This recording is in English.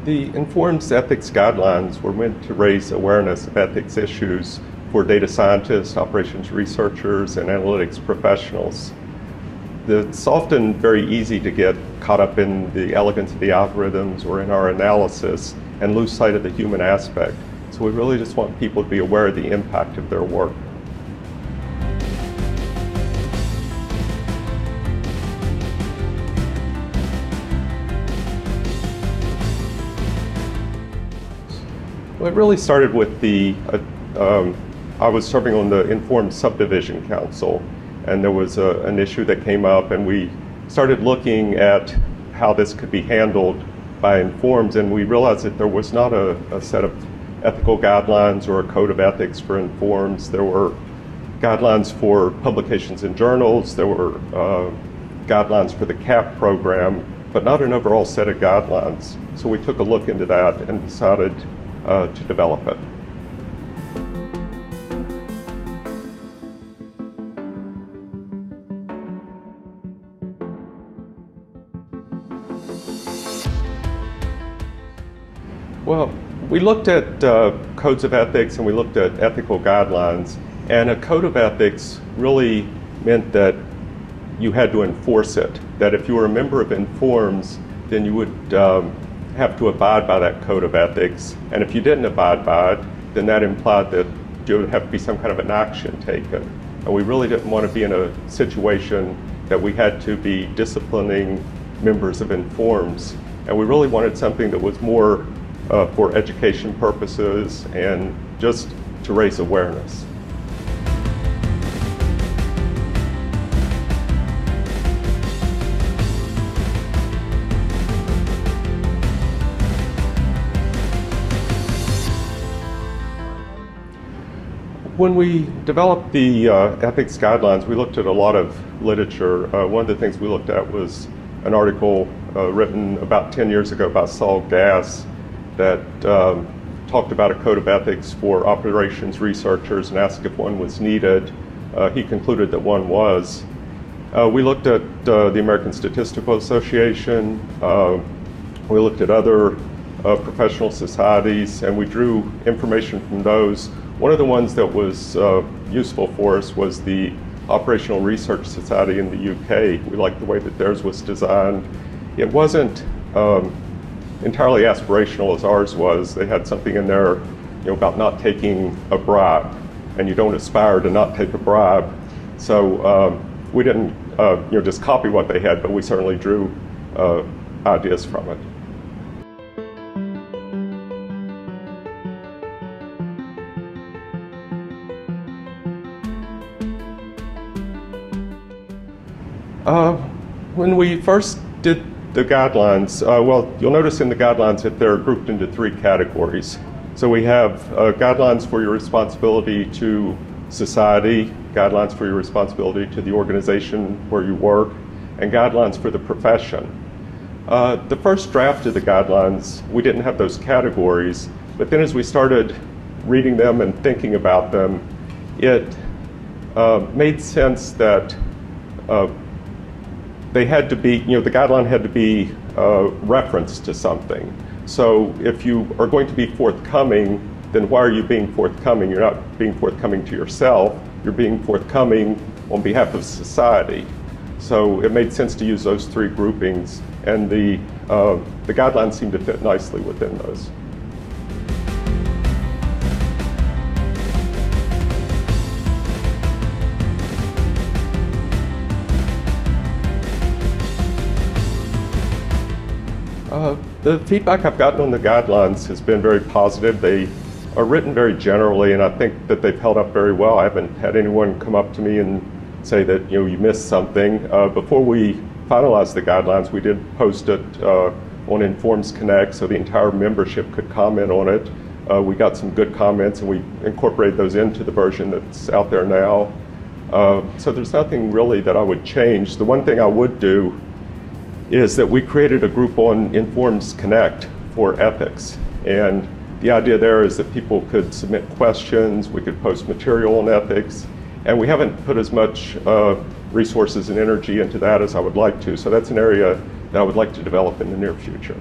The Informs Ethics Guidelines were meant to raise awareness of ethics issues for data scientists, operations researchers, and analytics professionals. It's often very easy to get caught up in the elegance of the algorithms or in our analysis and lose sight of the human aspect. So we really just want people to be aware of the impact of their work. Well, it really started with I was serving on the Informed Subdivision Council, and there was an issue that came up, and we started looking at how this could be handled by Informs, and we realized that there was not a set of ethical guidelines or a code of ethics for Informs. There were guidelines for publications in journals, there were guidelines for the CAP program, but not an overall set of guidelines. So we took a look into that and decided to develop it. Well, we looked at codes of ethics and we looked at ethical guidelines, and a code of ethics really meant that you had to enforce it, that if you were a member of Informs, then you would have to abide by that code of ethics, and if you didn't abide by it, then that implied that there would have to be some kind of an action taken. And we really didn't want to be in a situation that we had to be disciplining members of Informs, and we really wanted something that was more for education purposes and just to raise awareness. When we developed the ethics guidelines, we looked at a lot of literature. One of the things we looked at was an article written about 10 years ago by Saul Gass that talked about a code of ethics for operations researchers and asked if one was needed. He concluded that one was. We looked at the American Statistical Association. We looked at other professional societies, and we drew information from those. One of the ones that was useful for us was the Operational Research Society in the UK. We liked the way that theirs was designed. It wasn't entirely aspirational as ours was. They had something in there, about not taking a bribe, and you don't aspire to not take a bribe. So we didn't, just copy what they had, but we certainly drew ideas from it. When we first did the guidelines, you'll notice in the guidelines that they're grouped into three categories. So we have guidelines for your responsibility to society, guidelines for your responsibility to the organization where you work, and guidelines for the profession. The first draft of the guidelines, we didn't have those categories, but then as we started reading them and thinking about them, it made sense that they had to be, the guideline had to be referenced to something. So if you are going to be forthcoming, then why are you being forthcoming? You're not being forthcoming to yourself, you're being forthcoming on behalf of society. So it made sense to use those three groupings, and the guidelines seem to fit nicely within those. The feedback I've gotten on the guidelines has been very positive. They are written very generally, and I think that they've held up very well. I haven't had anyone come up to me and say that you missed something. Before we finalized the guidelines, we did post it on Informs Connect so the entire membership could comment on it. We got some good comments, and we incorporated those into the version that's out there now. So there's nothing really that I would change. The one thing I would do is that we created a group on Informs Connect for ethics. And the idea there is that people could submit questions, we could post material on ethics, and we haven't put as much resources and energy into that as I would like to. So that's an area that I would like to develop in the near future.